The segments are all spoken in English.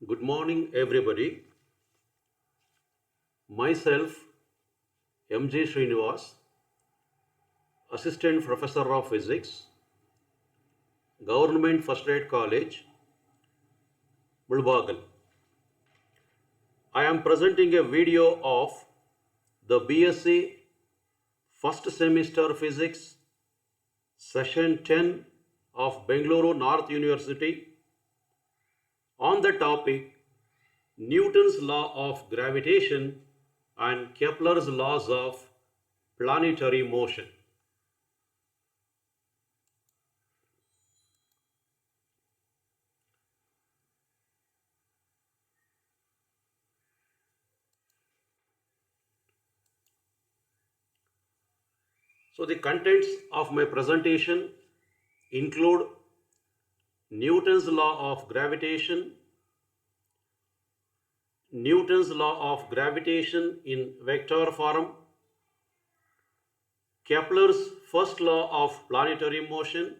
Good morning, everybody. Myself, M.J. Srinivas, Assistant Professor of Physics, Government First Aid College, Mulbagal. I am presenting a video of the BSc First Semester Physics, Session 10 of Bengaluru North University on the topic Newton's law of gravitation and Kepler's laws of planetary motion. So the contents of my presentation include Newton's law of gravitation, Newton's law of gravitation in vector form, Kepler's first law of planetary motion,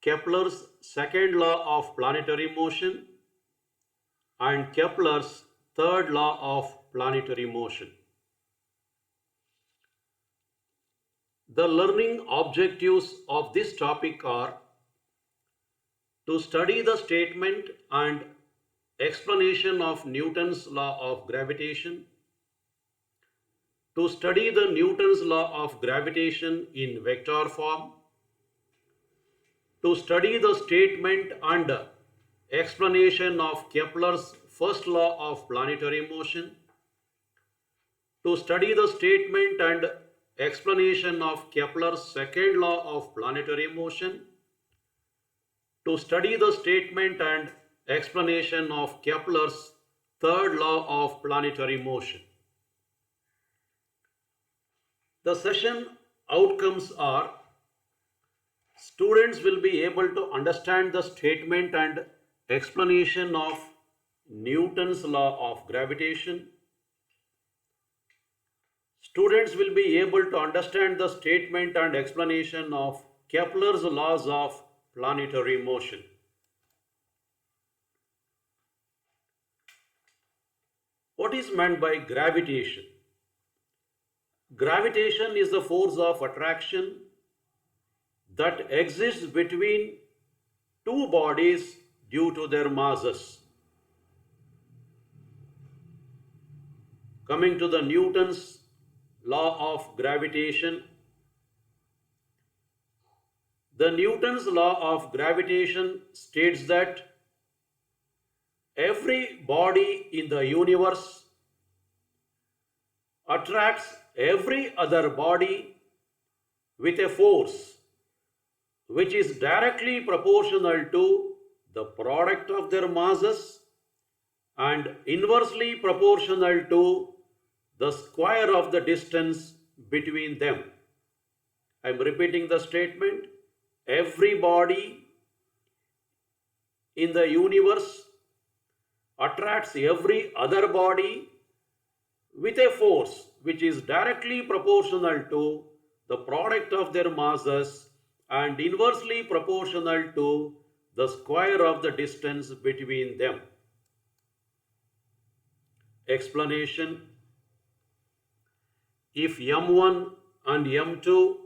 Kepler's second law of planetary motion, and Kepler's third law of planetary motion. The learning objectives of this topic are to study the statement and explanation of Newton's law of gravitation, to study the Newton's law of gravitation in vector form, to study the statement and explanation of Kepler's first law of planetary motion, to study the statement and explanation of Kepler's second law of planetary motion, to study the statement and explanation of Kepler's third law of planetary motion. The session outcomes are: students will be able to understand the statement and explanation of Newton's law of gravitation. Students will be able to understand the statement and explanation of Kepler's laws of planetary motion. What is meant by gravitation? Gravitation is the force of attraction that exists between two bodies due to their masses. Coming to the Newton's law of gravitation. The Newton's law of gravitation states that every body in the universe attracts every other body with a force which is directly proportional to the product of their masses and inversely proportional to the square of the distance between them. I am repeating the statement. Every body in the universe attracts every other body with a force which is directly proportional to the product of their masses and inversely proportional to the square of the distance between them. Explanation: if m1 and m2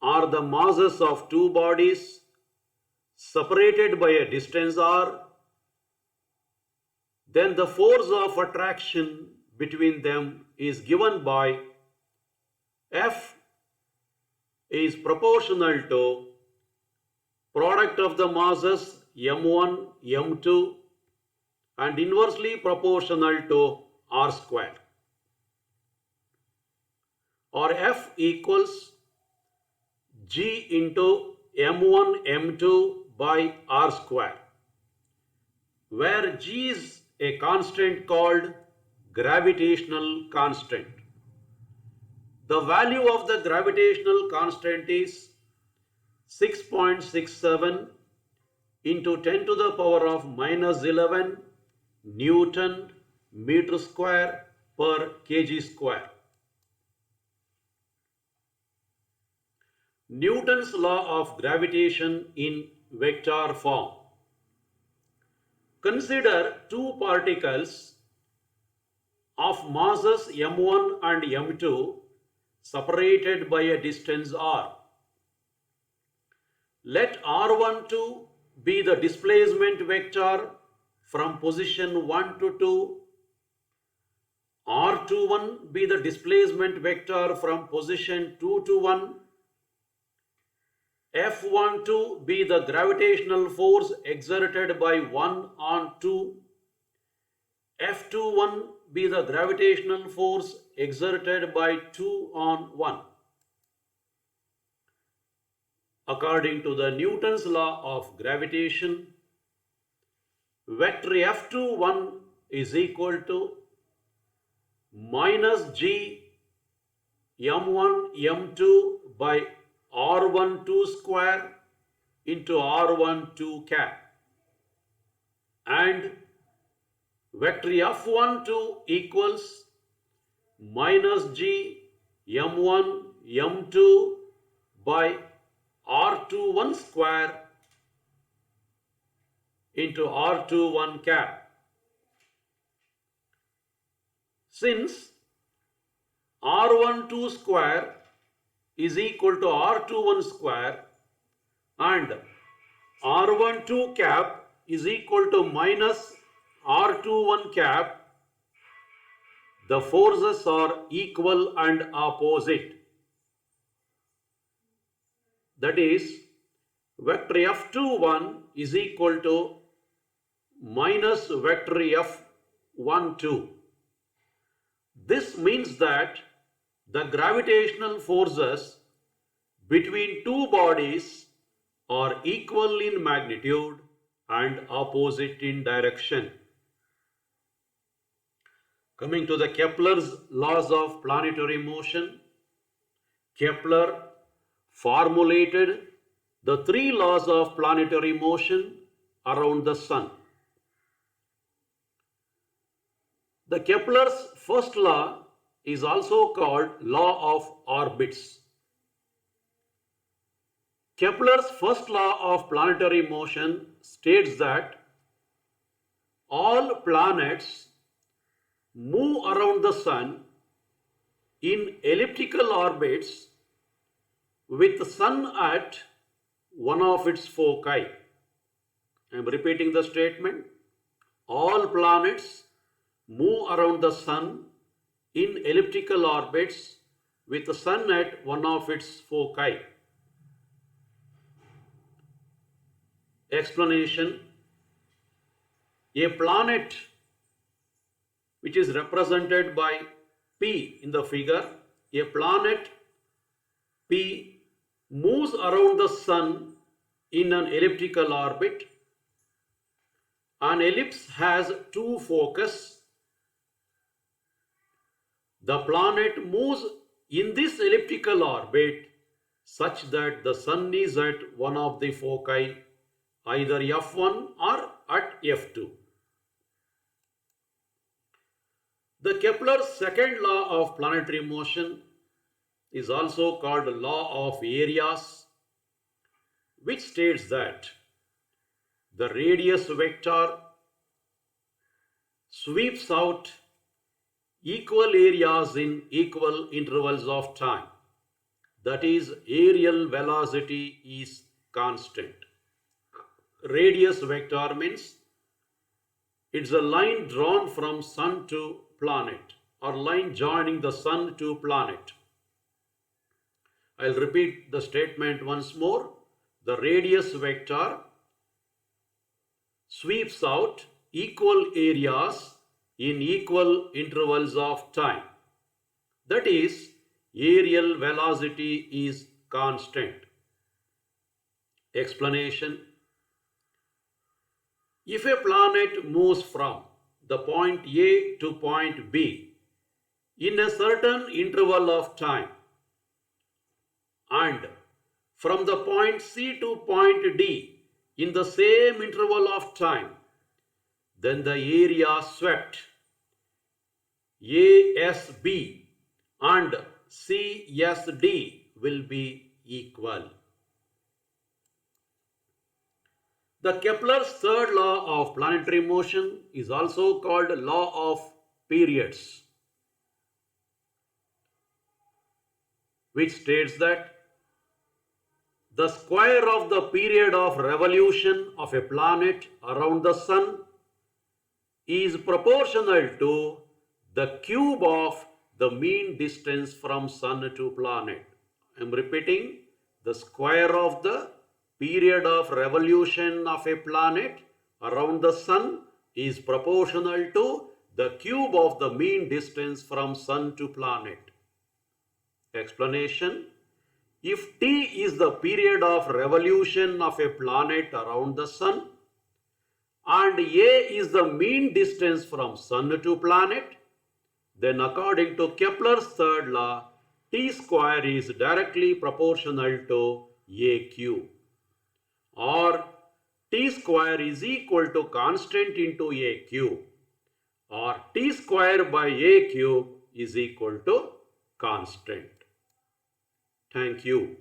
are the masses of two bodies separated by a distance r, then the force of attraction between them is given by F is proportional to product of the masses m1, m2 and inversely proportional to r square, or F equals G into m1, m2 by r square, where G is a constant called gravitational constant. The value of the gravitational constant is 6.67 into 10 to the power of minus 11 Newton meter square per kg square. Newton's law of gravitation in vector form. Consider two particles of masses m1 and m2 separated by a distance r. Let r12 be the displacement vector from position 1 to 2, r21 be the displacement vector from position 2 to 1, F12 be the gravitational force exerted by 1 on 2, F21 be the gravitational force exerted by 2 on 1. According to the Newton's law of gravitation, vector F21 is equal to minus G m1 m2 by r12 square into r12 cap, and vector F12 equals minus G m1 m2 by r21 square into r21 cap. Since r12 square is equal to r21 square and r12 cap is equal to minus r21 cap, the forces are equal and opposite. That is, vector F21 is equal to minus vector F12. This means that the gravitational forces between two bodies are equal in magnitude and opposite in direction. Coming to the Kepler's laws of planetary motion, Kepler formulated the three laws of planetary motion around the Sun. The Kepler's first law is also called law of orbits. Kepler's first law of planetary motion states that all planets move around the Sun in elliptical orbits with the Sun at one of its foci. I am repeating the statement. All planets move around the Sun in elliptical orbits with the Sun at one of its foci. Explanation: a planet, which is represented by P in the figure, a planet P moves around the Sun in an elliptical orbit. An ellipse has two foci. The planet moves in this elliptical orbit such that the Sun is at one of the foci, either F1 or at F2. The Kepler's second law of planetary motion is also called law of areas, which states that the radius vector sweeps out equal areas in equal intervals of time. That is, areal velocity is constant. Radius vector means it's a line drawn from Sun to planet, or line joining the Sun to planet. I'll repeat the statement once more. The radius vector sweeps out equal areas in equal intervals of time. That is, areal velocity is constant. Explanation: if a planet moves from the point A to point B in a certain interval of time, and from the point C to point D in the same interval of time, then the area swept ASB and CSD will be equal. The Kepler's third law of planetary motion is also called law of periods, which states that the square of the period of revolution of a planet around the sun is proportional to the cube of the mean distance from sun to planet. I am repeating, the square of the period of revolution of a planet around the sun is proportional to the cube of the mean distance from sun to planet. Explanation: if t is the period of revolution of a planet around the sun and a is the mean distance from sun to planet, then according to Kepler's third law, t square is directly proportional to a cube, or t square is equal to constant into a cube, or t square by a cube is equal to constant. Thank you.